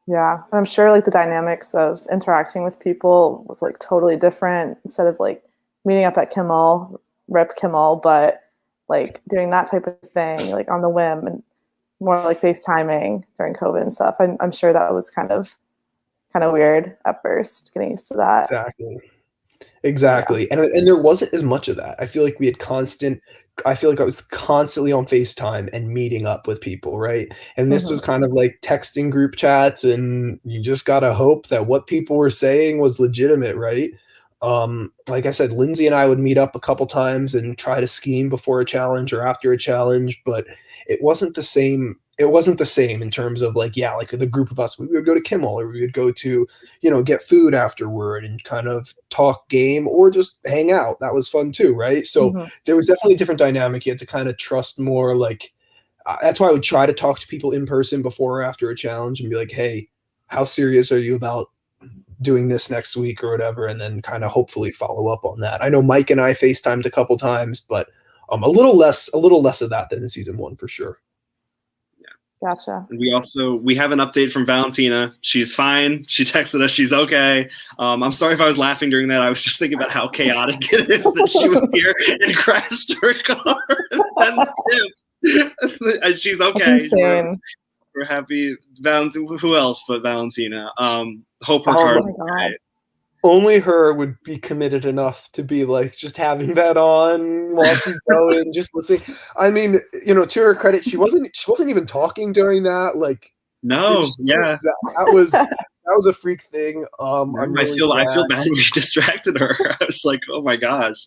Yeah. I'm sure the dynamics of interacting with people was totally different instead of meeting up at Kimmel, Rep Kimmel, but doing that type of thing, on the whim and more FaceTiming during COVID and stuff. I'm sure that was kind of weird at first, getting used to that. Exactly. Yeah. And there wasn't as much of that. I feel like I was constantly on FaceTime and meeting up with people, right? And this was kind of texting group chats, and you just got to hope that what people were saying was legitimate, right? Like I said, Lindsay and I would meet up a couple times and try to scheme before a challenge or after a challenge, but it wasn't the same it wasn't the same in terms of like, yeah, like the group of us, we would go to Kimmel or we would go to, get food afterward and kind of talk game or just hang out. That was fun too, right? So there was definitely a different dynamic. You had to kind of trust more. Like that's why I would try to talk to people in person before or after a challenge and be like, hey, how serious are you about doing this next week or whatever, and then kind of hopefully follow up on that. I know Mike and I FaceTimed a couple times, but a little less of that than in season 1 for sure. Gotcha. We have an update from Valentina. She's fine. She texted us. She's okay. I'm sorry if I was laughing during that. I was just thinking about how chaotic it is that she was here and crashed her car and dipped. And she's okay. We're happy. Who else but Valentina? Hope her car's okay. Only her would be committed enough to be like just having that on while she's going, just listening. I mean, to her credit, she wasn't even talking during that. Like, no, yeah, that was a freak thing. I feel bad we distracted her. I was like, oh my gosh.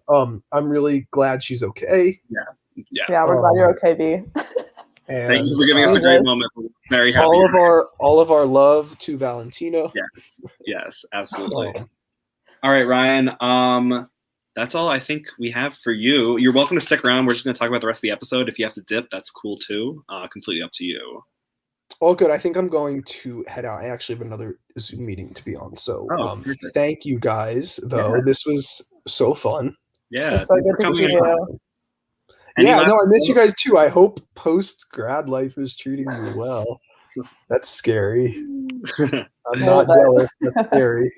I'm really glad she's okay. Yeah. We're glad you're okay, B. And, thank you for giving us a great moment. We're very happy. All of our love to Valentina. Yes, absolutely. All right, Ryan. That's all I think we have for you. You're welcome to stick around. We're just going to talk about the rest of the episode. If you have to dip, that's cool too. Completely up to you. All good. I think I'm going to head out. I actually have another Zoom meeting to be on. So thank you guys, though. Yeah. This was so fun. Yeah. It's so good to see you. I miss you guys too. I hope post-grad life is treating you well. That's scary. I'm not jealous. That's scary.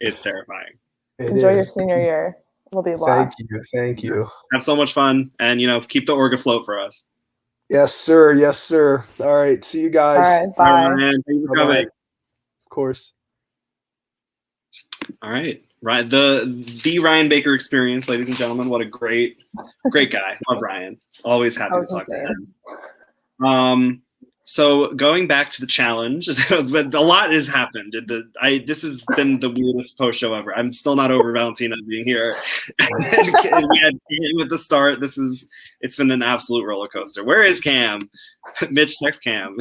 It's terrifying. Enjoy your senior year. It'll be a blast. Thank you. Have so much fun, and keep the org afloat for us. Yes, sir. All right, see you guys. All right, bye. All right, Ryan. Thank you for coming. Of course. All right. Right, the Ryan Baker experience, ladies and gentlemen. What a great guy. Love Ryan. Always happy to talk to him. So going back to the challenge, a lot has happened. This has been the weirdest post show ever. I'm still not over Valentina being here. And we had Cam at the start. It's been an absolute roller coaster. Where is Cam? Mitch, text Cam.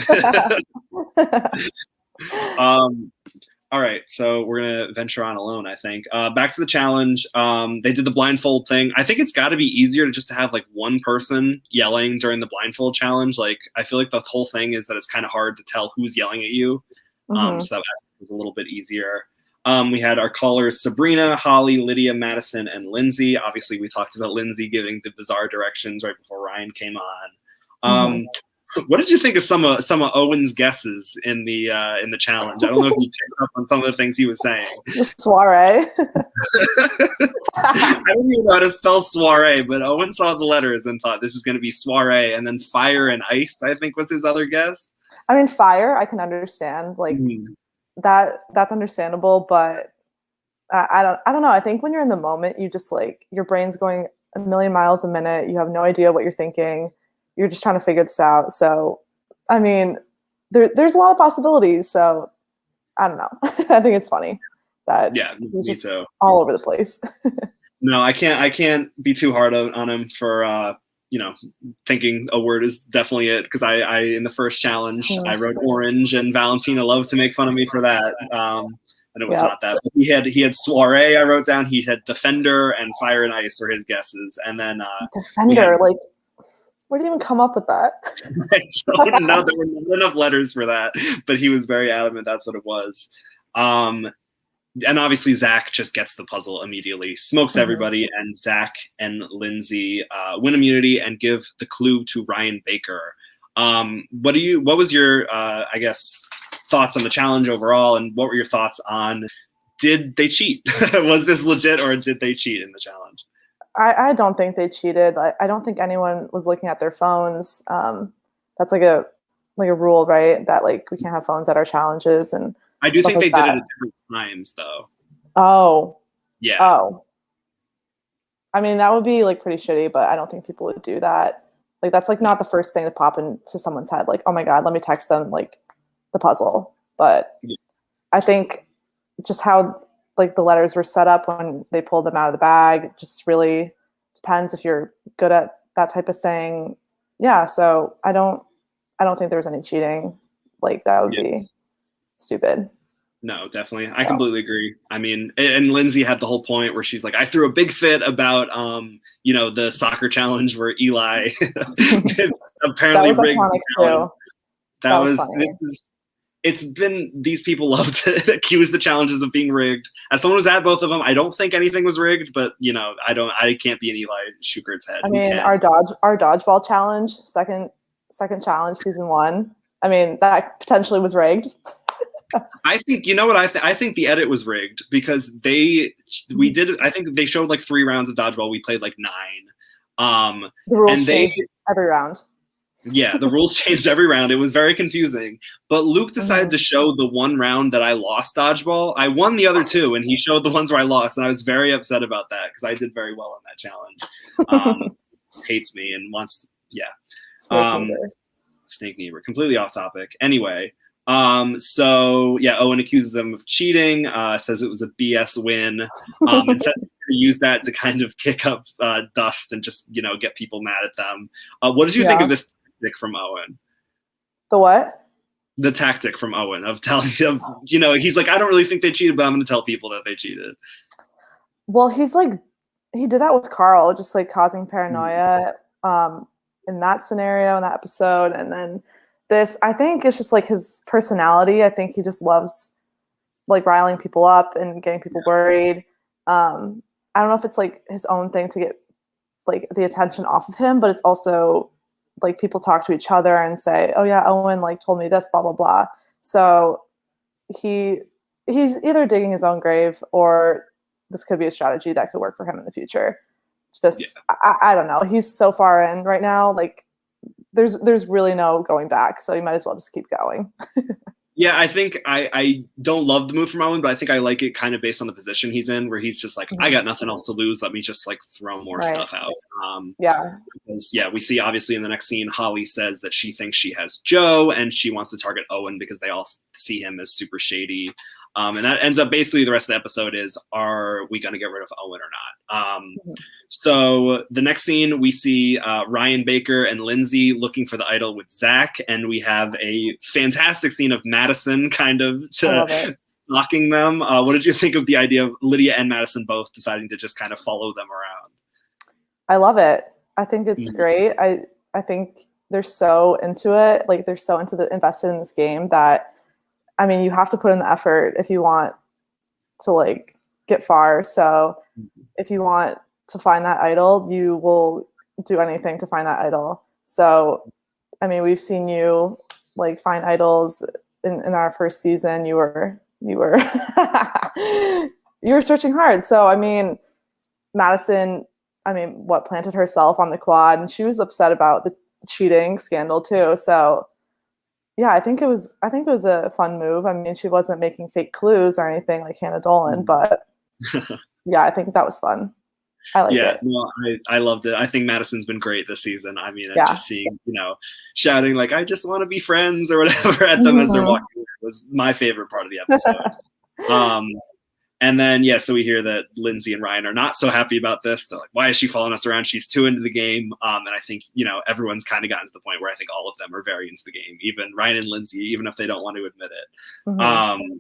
All right, so we're going to venture on alone, I think. Back to the challenge. They did the blindfold thing. I think it's got to be easier to have like one person yelling during the blindfold challenge. Like, I feel like the whole thing is that it's kind of hard to tell who's yelling at you. So that was a little bit easier. We had our callers Sabrina, Holly, Lydia, Madison, and Lindsay. Obviously, we talked about Lindsay giving the bizarre directions right before Ryan came on. What did you think of some of Owen's guesses in the challenge? I don't know if you picked up on some of the things he was saying. Soiree. I don't even know how to spell soiree, but Owen saw the letters and thought this is going to be soiree, and then fire and ice, I think, was his other guess. I mean, fire, I can understand. Like that's understandable, but I don't know. I think when you're in the moment, you just like your brain's going a million miles a minute. You have no idea what you're thinking. You're just trying to figure this out. So, I mean, there's a lot of possibilities. So, I don't know. I think it's funny that he's just all over the place. No, I can't be too hard on him for thinking a word is definitely it. Because I in the first challenge I wrote orange, and Valentina loved to make fun of me for that. And it was not that. But he had soiree. I wrote down. He had defender and fire and ice were his guesses, and then defender like. Where did you even come up with that? I don't know. There were not enough letters for that, but he was very adamant that's what it was. And obviously, Zach just gets the puzzle immediately, smokes everybody, and Zach and Lindsay win immunity and give the clue to Ryan Baker. What was your, I guess, thoughts on the challenge overall, and what were your thoughts on did they cheat? Was this legit, or did they cheat in the challenge? I don't think they cheated. I don't think anyone was looking at their phones. That's like a rule, right? That like we can't have phones at our challenges, and I do think they did it at different times, though. Oh. Yeah. Oh. I mean, that would be like pretty shitty, but I don't think people would do that. Like that's like not the first thing to pop into someone's head. Like, oh my God, let me text them like the puzzle. But I think just how like the letters were set up when they pulled them out of the bag. It just really depends if you're good at that type of thing. Yeah. So I don't I don't think there was any cheating. Like that would be stupid. No, definitely. I completely agree. I mean, and Lindsay had the whole point where she's like, I threw a big fit about, the soccer challenge where Eli apparently that was rigged. Iconic too. That was it's been, these people love to accuse the challenges of being rigged. As someone who's at both of them, I don't think anything was rigged, but I can't be in Eli Schukert's head. I mean, our dodgeball challenge, second challenge, season 1. I mean, that potentially was rigged. I think, I think the edit was rigged because I think they showed like 3 rounds of dodgeball. We played like 9. The rules changed every round. Yeah, the rules changed every round. It was very confusing. But Luke decided to show the 1 round that I lost dodgeball. I won the other 2, and he showed the ones where I lost, and I was very upset about that because I did very well on that challenge. Hates me and wants, Snake Niebuhr. Completely off topic. Anyway, Owen accuses them of cheating, says it was a BS win, and says he's going to use that to kind of kick up dust and just, get people mad at them. What did you think of this tactic from Owen? The what? The tactic from Owen of telling him, he's like, I don't really think they cheated, but I'm going to tell people that they cheated. Well, he did that with Carl, just like causing paranoia in that scenario, in that episode. And then this, I think it's just like his personality. I think he just loves like riling people up and getting people worried. I don't know if it's like his own thing to get like the attention off of him, but it's also like people talk to each other and say, oh yeah, Owen like told me this, blah, blah, blah. So he's either digging his own grave or this could be a strategy that could work for him in the future. I don't know. He's so far in right now. Like there's really no going back. So you might as well just keep going. Yeah, I think I don't love the move from Owen, but I think I like it kind of based on the position he's in, where he's just like, I got nothing else to lose. Let me just like throw more stuff out. Because, we see obviously in the next scene, Holly says that she thinks she has Joe and she wants to target Owen because they all see him as super shady. And that ends up basically the rest of the episode is, are we going to get rid of Owen or not? So the next scene, we see Ryan Baker and Lindsay looking for the idol with Zach. And we have a fantastic scene of Madison kind of stalking them. What did you think of the idea of Lydia and Madison both deciding to just kind of follow them around? I love it. I think it's great. I think they're so into it. Like they're so invested in this game that, I mean, you have to put in the effort if you want to like get far. So if you want to find that idol, you will do anything to find that idol. So, I mean, we've seen you like find idols in our first season. You were you were searching hard. So, I mean, Madison, planted herself on the quad, and she was upset about the cheating scandal too. So, yeah, I think it was a fun move. I mean, she wasn't making fake clues or anything like Hannah Dolan, but yeah, I think that was fun. I liked it. No, I loved it. I think Madison's been great this season. I mean, just seeing, shouting like, I just want to be friends or whatever at them as they're walking was my favorite part of the episode. And then, so we hear that Lindsay and Ryan are not so happy about this. They're like, why is she following us around? She's too into the game. And I think, everyone's kind of gotten to the point where I think all of them are very into the game, even Ryan and Lindsay, even if they don't want to admit it.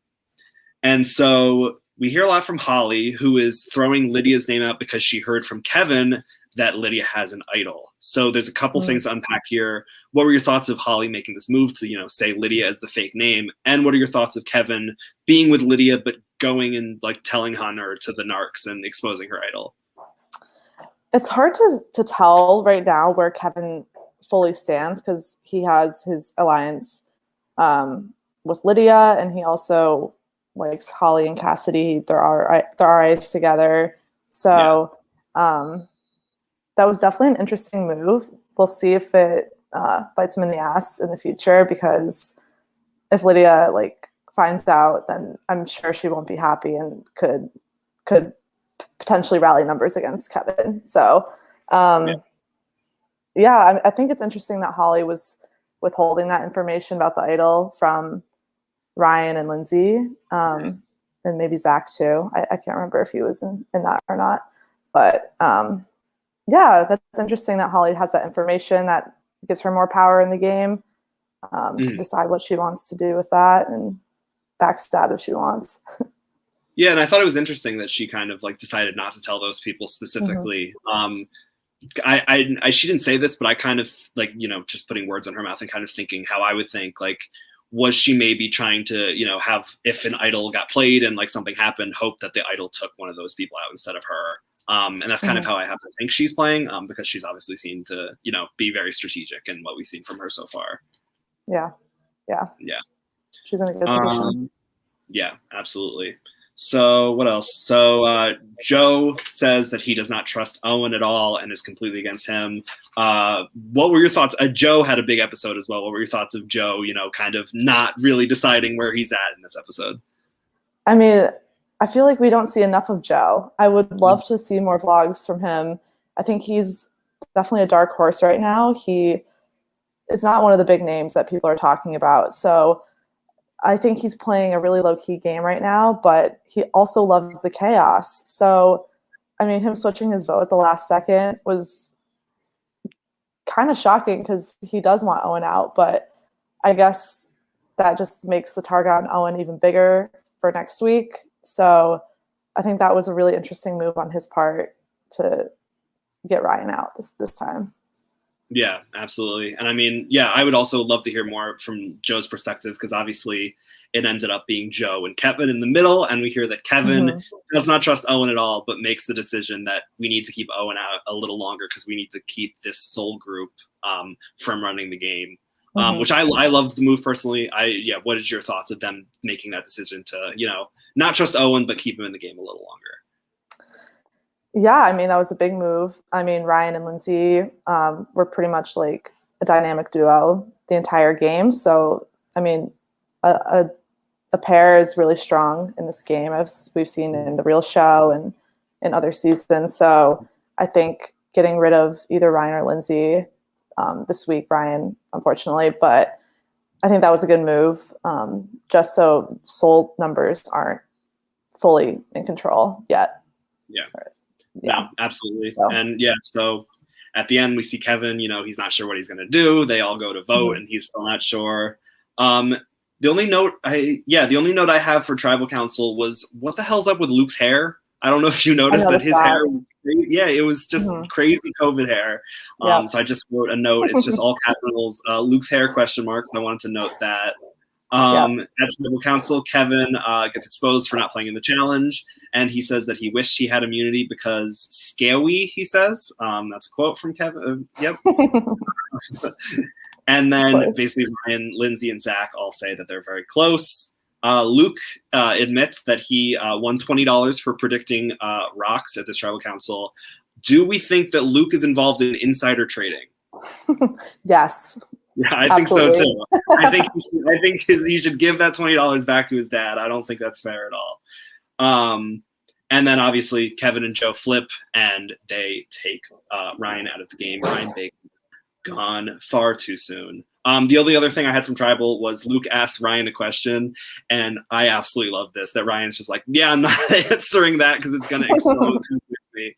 And so we hear a lot from Holly, who is throwing Lydia's name out because she heard from Kevin that Lydia has an idol. So there's a couple things to unpack here. What were your thoughts of Holly making this move to, say Lydia as the fake name? And what are your thoughts of Kevin being with Lydia, but going and like telling Hunter to the narcs and exposing her idol? It's hard to tell right now where Kevin fully stands because he has his alliance with Lydia, and he also likes Holly and Cassidy. They're RAs together. So that was definitely an interesting move. We'll see if it bites him in the ass in the future, because if Lydia finds out, then I'm sure she won't be happy and could potentially rally numbers against Kevin. So I think it's interesting that Holly was withholding that information about the idol from Ryan and Lindsay, and maybe Zach too. I can't remember if he was in that or not, but that's interesting that Holly has that information that gives her more power in the game. to decide what she wants to do with that and backstab if she wants. Yeah, and I thought it was interesting that she kind of like decided not to tell those people specifically. She didn't say this, but I kind of like, just putting words in her mouth and kind of thinking how I would think, like, was she maybe trying to, have, if an idol got played and like something happened, hope that the idol took one of those people out instead of her. And that's kind of how I have to think she's playing, because she's obviously seen to, be very strategic in what we've seen from her so far. Yeah. She's in a good position. Yeah, absolutely. So what else? So Joe says that he does not trust Owen at all and is completely against him. What were your thoughts? Joe had a big episode as well. What were your thoughts of Joe, kind of not really deciding where he's at in this episode? I mean, I feel like we don't see enough of Joe. I would love to see more vlogs from him. I think he's definitely a dark horse right now. He is not one of the big names that people are talking about. So I think he's playing a really low-key game right now, but he also loves the chaos. So, I mean, him switching his vote at the last second was kind of shocking because he does want Owen out, but I guess that just makes the target on Owen even bigger for next week. So I think that was a really interesting move on his part to get Ryan out this time. Yeah, absolutely. And I mean, yeah, I would also love to hear more from Joe's perspective, because obviously it ended up being Joe and Kevin in the middle. And we hear that Kevin does not trust Owen at all, but makes the decision that we need to keep Owen out a little longer because we need to keep this soul group from running the game, which I loved the move personally. What is your thoughts of them making that decision to, not trust Owen, but keep him in the game a little longer? Yeah, I mean, that was a big move. I mean, Ryan and Lindsay were pretty much like a dynamic duo the entire game. So, I mean, a pair is really strong in this game, as we've seen in the real show and in other seasons. So I think getting rid of either Ryan or Lindsay this week, Ryan, unfortunately, but I think that was a good move, just so soul numbers aren't fully in control yet. Yeah. No, absolutely. So. And so at the end we see Kevin, he's not sure what he's going to do. They all go to vote and he's still not sure. The only note I have for tribal council was, what the hell's up with Luke's hair? I don't know if you noticed that his hair was crazy. Yeah, it was just crazy COVID hair. So I just wrote a note. It's just all capitals, Luke's hair ? So I wanted to note that. At tribal council, Kevin gets exposed for not playing in the challenge, and he says that he wished he had immunity because scary, he says. That's a quote from Kevin. Yep. And then basically Ryan, Lindsay, and Zach all say that they're very close. Luke admits that he won $20 for predicting rocks at this tribal council. Do we think that Luke is involved in insider trading? Yes. Yeah, I think so too. I think he should give that $20 back to his dad. I don't think that's fair at all. And then obviously Kevin and Joe flip and they take Ryan out of the game. Ryan Baker gone far too soon. The only other thing I had from Tribal was Luke asked Ryan a question, and I absolutely love this. That Ryan's just like, yeah, I'm not answering that because it's going to expose who's with me,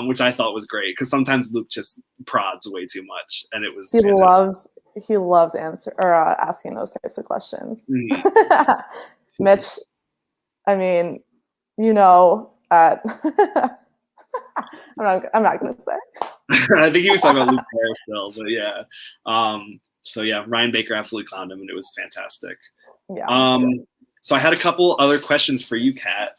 which I thought was great because sometimes Luke just prods way too much, and it was. He loves asking those types of questions. Mitch, I mean, I'm not going to say. I think he was talking about Luke's hair still, but yeah. So yeah, Ryan Baker absolutely clowned him, and it was fantastic. Yeah. So I had a couple other questions for you, Kat.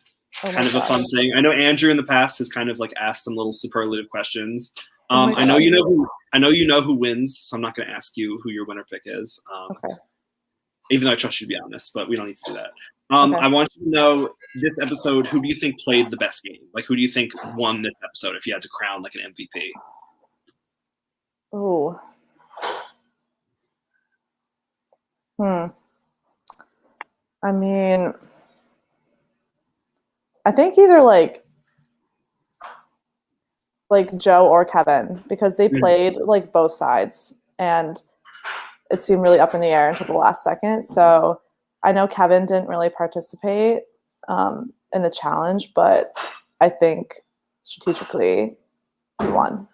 Kind of a fun thing. I know Andrew in the past has kind of like asked some little superlative questions. I know you know who wins, so I'm not going to ask you who your winner pick is. Okay. Even though I trust you to be honest, but we don't need to do that. I want you to know this episode, who do you think played the best game? Like, who do you think won this episode if you had to crown like an MVP? Oh. I mean, I think either like Joe or Kevin, because they played like both sides and it seemed really up in the air until the last second. So I know Kevin didn't really participate in the challenge, but I think strategically he won.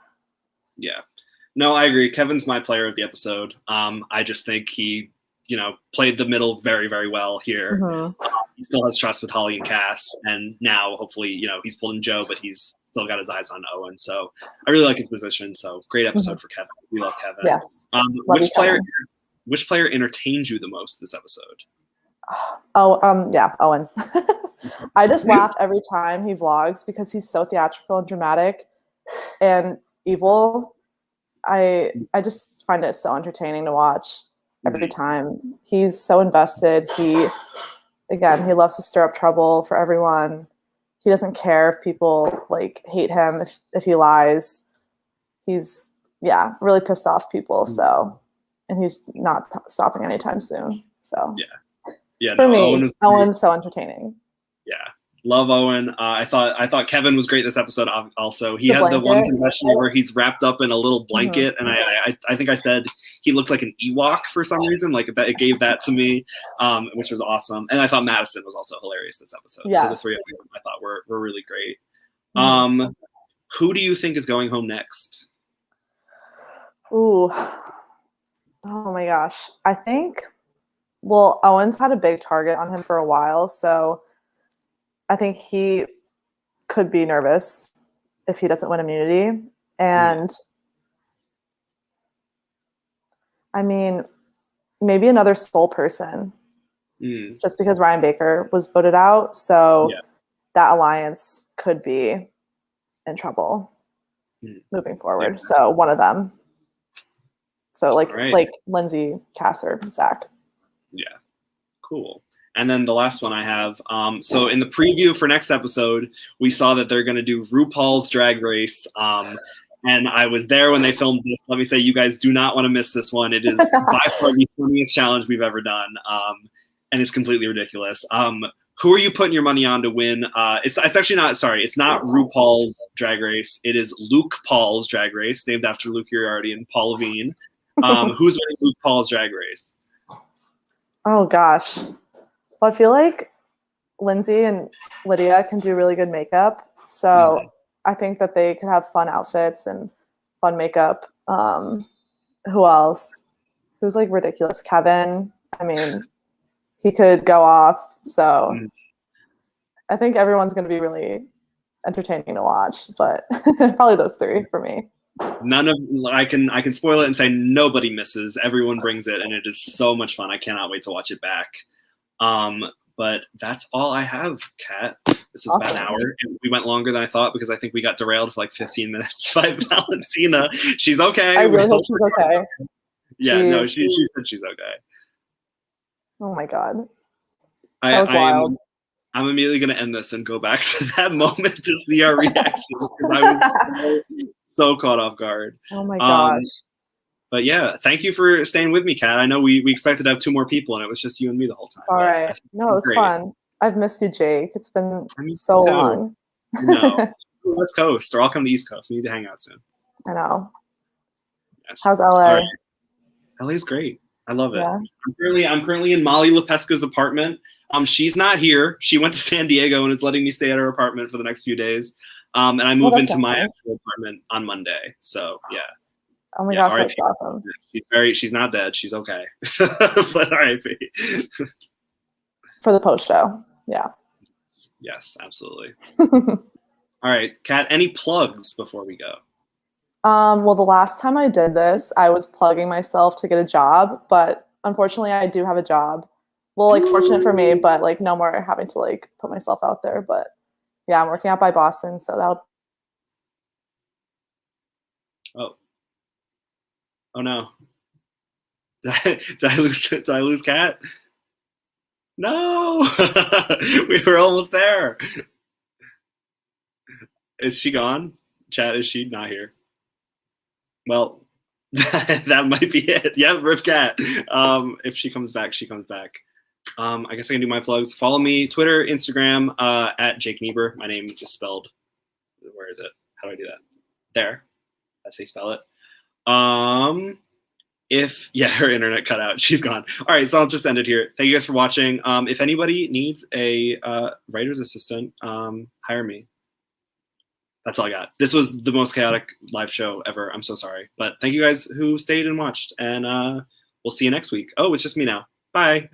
Yeah. No, I agree. Kevin's my player of the episode. I just think he, played the middle very, very well here. Mm-hmm. He still has trust with Holly and Cass, and now hopefully, he's pulled in Joe, but he's still got his eyes on Owen. So I really like his position. So great episode for Kevin. We love Kevin. Yes. Which player entertained you the most this episode? Yeah, Owen. I just laugh every time he vlogs because he's so theatrical and dramatic and evil. I just find it so entertaining to watch every time. He's so invested. He loves to stir up trouble for everyone. He doesn't care if people hate him if he lies. He's really pissed off people. So, and he's not stopping anytime soon. So for me, Owen's so entertaining. Yeah. Love Owen. I thought Kevin was great this episode. Also, he had the one confession where he's wrapped up in a little blanket, and I think I said he looked like an Ewok for some reason. It gave that to me, which was awesome. And I thought Madison was also hilarious this episode. Yes. So the three of them I thought were really great. Who do you think is going home next? Ooh, oh my gosh! I think. Well, Owen's had a big target on him for a while, so. I think he could be nervous if he doesn't win immunity. And I mean, maybe another Soul person, just because Ryan Baker was voted out. So that alliance could be in trouble moving forward. Yeah. So one of them. So like Lindsay, Cass, or Zach. Yeah, cool. And then the last one I have, so in the preview for next episode, we saw that they're going to do RuPaul's Drag Race. And I was there when they filmed this. Let me say, you guys do not want to miss this one. It is by far the funniest challenge we've ever done. And it's completely ridiculous. Who are you putting your money on to win? It's actually not, it's not RuPaul's Drag Race. It is Luke Paul's Drag Race, named after Luke Uriarty and Paul Levine. Who's winning Luke Paul's Drag Race? Oh, gosh. Well, I feel like Lindsay and Lydia can do really good makeup. So I think that they could have fun outfits and fun makeup. Who else? Who's ridiculous? Kevin. I mean, he could go off. So I think everyone's going to be really entertaining to watch. But probably those three for me. I can spoil it and say nobody misses. Everyone brings it, and it is so much fun. I cannot wait to watch it back. But that's all I have, Kat. This is awesome. About an hour. We went longer than I thought because I think we got derailed for 15 minutes by Valentina. She's okay. I really hope she's okay. Yeah, no, she said she's okay. Oh my God. That was wild. I'm immediately going to end this and go back to that moment to see our reaction because I was so caught off guard. Oh my gosh. But yeah, thank you for staying with me, Kat. I know we expected to have 2 more people, and it was just you and me the whole time. All right. No, it was fun. I've missed you, Jake. It's been so long. No, West Coast, or I'll come to East Coast. We need to hang out soon. I know. Yes. How's LA? Right. LA's great. I love it. Yeah. I'm currently in Molly LaPesca's apartment. She's not here. She went to San Diego and is letting me stay at her apartment for the next few days. And I move into my actual apartment on Monday. So yeah. Oh my gosh, that's awesome. She's not dead. She's okay. But RIP. For the post show. Yeah. Yes, absolutely. All right, Kat, any plugs before we go? Well, the last time I did this, I was plugging myself to get a job, but unfortunately I do have a job. Well, fortunate for me, but no more having to put myself out there. But yeah, I'm working out by Boston, so that'll. Oh no. Did I lose Kat? No. We were almost there. Is she gone? Chat, is she not here? Well, that might be it. Yeah, rip Kat. If she comes back, she comes back. I guess I can do my plugs. Follow me, Twitter, Instagram, at Jake Niebuhr. My name is spelled. Where is it? How do I do that? There. That's how you spell it. Her internet cut out. She's gone. All right, so I'll just end it here. Thank you guys for watching. If anybody needs a writer's assistant, hire me. That's all I got. This was the most chaotic live show ever. I'm so sorry. But thank you guys who stayed and watched. And we'll see you next week. Oh, it's just me now. Bye.